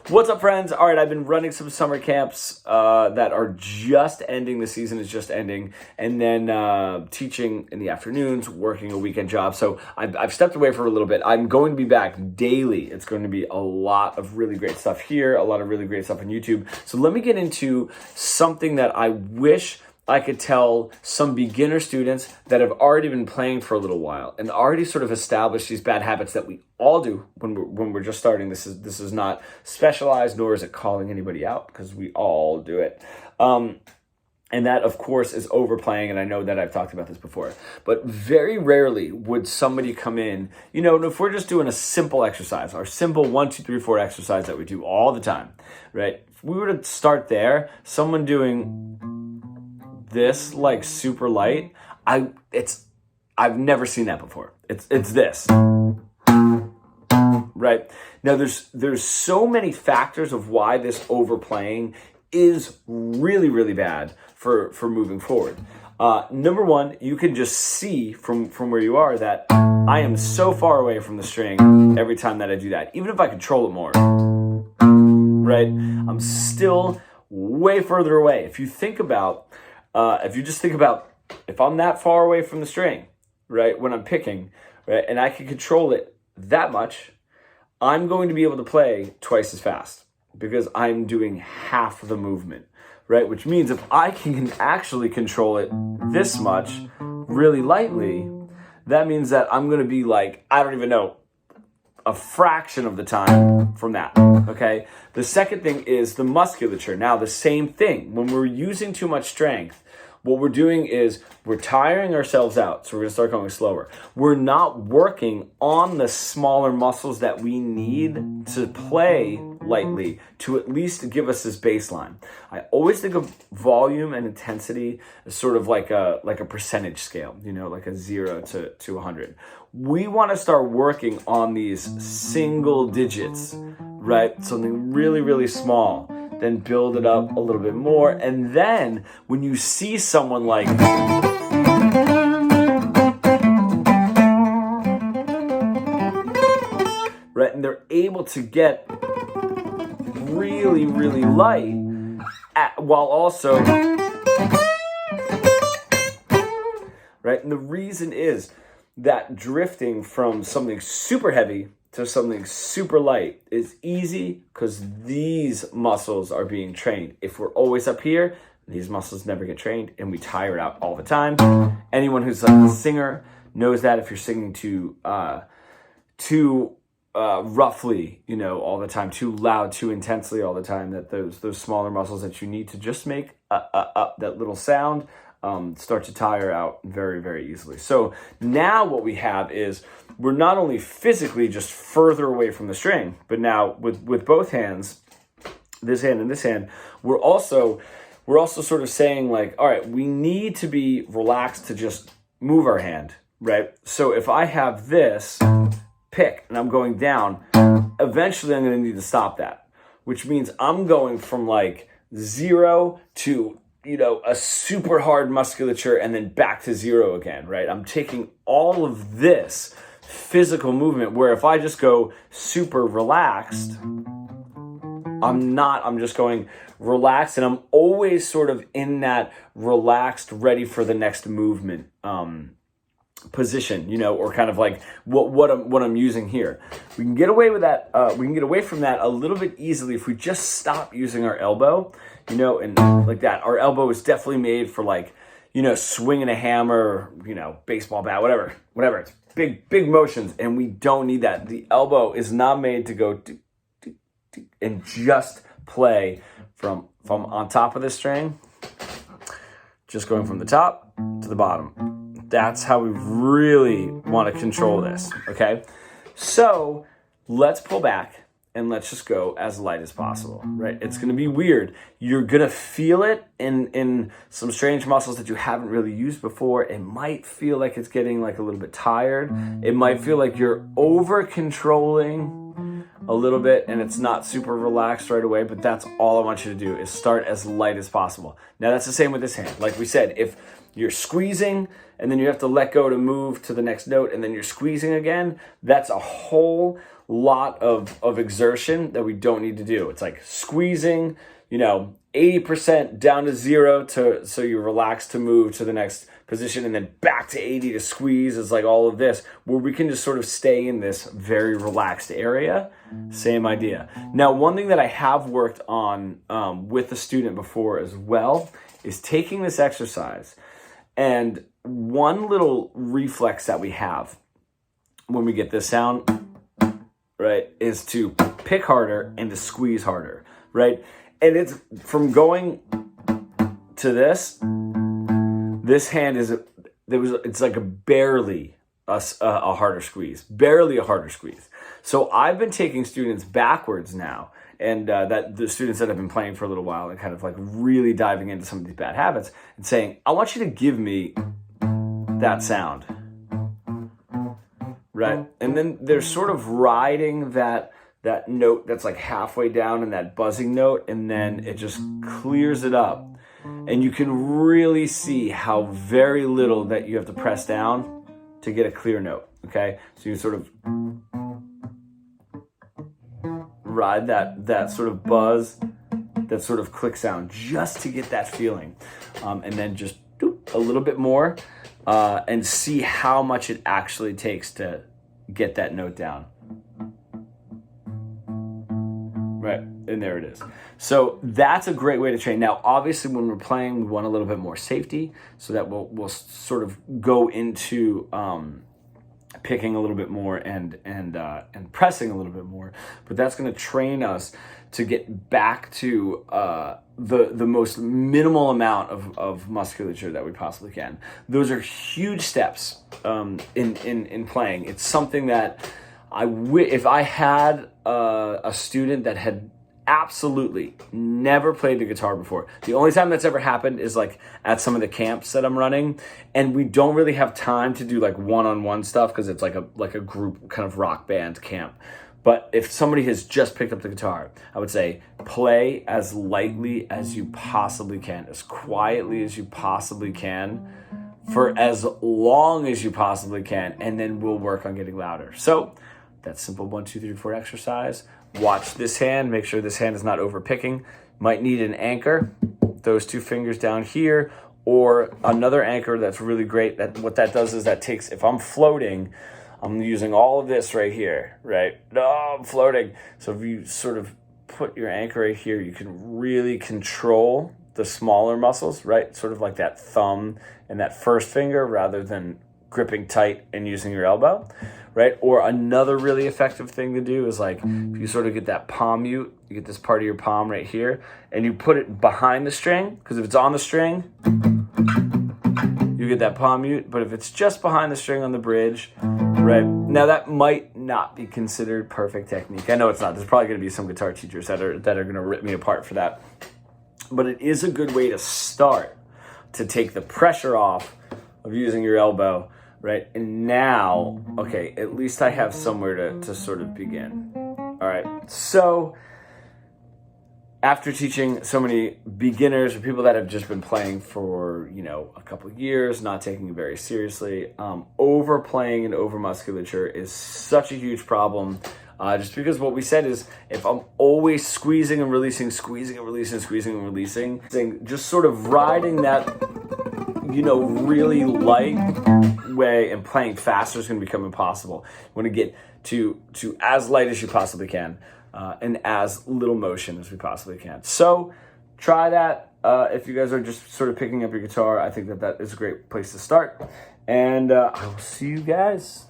What's up, friends? All right, I've been running some summer camps that are just ending. The season is just ending. And then teaching in the afternoons, working a weekend job. So I've stepped away for a little bit. I'm going to be back daily. It's going to be a lot of really great stuff here, a lot of really great stuff on YouTube. So let me get into something that I wish I could tell some beginner students that have already been playing for a little while and already sort of established these bad habits that we all do when we're just starting. This is not specialized, nor is it calling anybody out, because we all do it. And that, of course, is overplaying, and I know that I've talked about this before. But very rarely would somebody come in, if we're just doing a simple exercise, our simple 1, 2, 3, 4 exercise that we do all the time, right? If we were to start there, someone doing this like super light, I've never seen that before. It's this. Right? Now there's so many factors of why this overplaying is really, really bad for moving forward. Number one, you can just see from where you are that I am so far away from the string every time that I do that. Even if I control it more, right? I'm still way further away. If you think about if I'm that far away from the string, right, when I'm picking, right, and I can control it that much, I'm going to be able to play twice as fast because I'm doing half the movement, right? Which means if I can actually control it this much really lightly, that means that I'm going to be like, I don't even know, a fraction of the time from that, okay? The second thing is the musculature. Now, the same thing. When we're using too much strength, what we're doing is we're tiring ourselves out. So we're gonna start going slower. We're not working on the smaller muscles that we need to play lightly to at least give us this baseline. I always think of volume and intensity as sort of like a percentage scale, like a 0 to 100. We wanna start working on these single digits, right? Something really, really small. Then build it up a little bit more. And then when you see someone like, right, and they're able to get really, really light while also, right? And the reason is that drifting from something super heavy to something super light is easy because these muscles are being trained. If we're always up here, these muscles never get trained and we tire out all the time. Anyone who's a singer knows that if you're singing too roughly, all the time, too loud, too intensely all the time, that those smaller muscles that you need to just make that little sound start to tire out very, very easily. So now what we have is we're not only physically just further away from the string, but now with both hands, this hand and this hand, we're also sort of saying like, all right, we need to be relaxed to just move our hand, right? So if I have this pick and I'm going down, eventually I'm going to need to stop that, which means I'm going from like 0 to a super hard musculature and then back to 0 again, right? I'm taking all of this physical movement where if I just go super relaxed, I'm just going relaxed and I'm always sort of in that relaxed, ready for the next movement position, or kind of like what I'm using here. We can get away with that. We can get away from that a little bit easily if we just stop using our elbow, and like that. Our elbow is definitely made for like, swinging a hammer, baseball bat, whatever. It's big motions, and we don't need that. The elbow is not made to go and just play from on top of the string, just going from the top to the bottom. That's how we really want to control this, okay? So let's pull back and let's just go as light as possible, right? It's going to be weird. You're going to feel it in some strange muscles that you haven't really used before. It might feel like it's getting like a little bit tired. It might feel like you're over controlling a little bit and it's not super relaxed right away, but that's all I want you to do is start as light as possible. Now that's the same with this hand. Like we said, if you're squeezing and then you have to let go to move to the next note and then you're squeezing again, that's a whole lot of exertion that we don't need to do. It's like squeezing, 80% down to 0 so you relax to move to the next position and then back to 80 to squeeze. Is like all of this where we can just sort of stay in this very relaxed area. Same idea. Now, one thing that I have worked on with a student before as well is taking this exercise, and one little reflex that we have when we get this sound, right, is to pick harder and to squeeze harder, right? And it's from going to this hand it's like barely a harder squeeze, So I've been taking students backwards now, and that the students that have been playing for a little while and kind of like really diving into some of these bad habits and saying, I want you to give me that sound, right? And then they're sort of riding that note that's like halfway down in that buzzing note, and then it just clears it up. And you can really see how very little that you have to press down to get a clear note, okay? So you sort of ride that sort of buzz, that sort of click sound, just to get that feeling. And then just a little bit more and see how much it actually takes to get that note down. Right, and there it is. So that's a great way to train. Now, obviously, when we're playing, we want a little bit more safety, so that we'll sort of go into picking a little bit more and pressing a little bit more. But that's going to train us to get back to the most minimal amount of musculature that we possibly can. Those are huge steps in playing. It's something that if I had a student that had absolutely never played the guitar before, the only time that's ever happened is like at some of the camps that I'm running, and we don't really have time to do like one-on-one stuff because it's like a group kind of rock band camp. But if somebody has just picked up the guitar, I would say play as lightly as you possibly can, as quietly as you possibly can, for as long as you possibly can, and then we'll work on getting louder. So that simple 1, 2, 3, 4 exercise. Watch this hand, make sure this hand is not over picking. Might need an anchor, those 2 fingers down here, or another anchor that's really great. That what that does is that takes, if I'm floating, I'm using all of this right here, right? No, I'm floating. So if you sort of put your anchor right here, you can really control the smaller muscles, right? Sort of like that thumb and that first finger rather than gripping tight and using your elbow, right? Or another really effective thing to do is like, if you sort of get that palm mute, you get this part of your palm right here, and you put it behind the string, because if it's on the string, you get that palm mute, but if it's just behind the string on the bridge, right? Now that might not be considered perfect technique. I know it's not. There's probably going to be some guitar teachers that are going to rip me apart for that. But it is a good way to start, to take the pressure off of using your elbow, right? And now, okay, at least I have somewhere to sort of begin. All right, so after teaching so many beginners or people that have just been playing for, a couple of years, not taking it very seriously, overplaying and overmusculature is such a huge problem. Just because what we said is, if I'm always squeezing and releasing, just sort of riding that, really light way and playing faster is going to become impossible. You want to get to as light as you possibly can, and as little motion as we possibly can. So try that. If you guys are just sort of picking up your guitar, I think that is a great place to start. And I will see you guys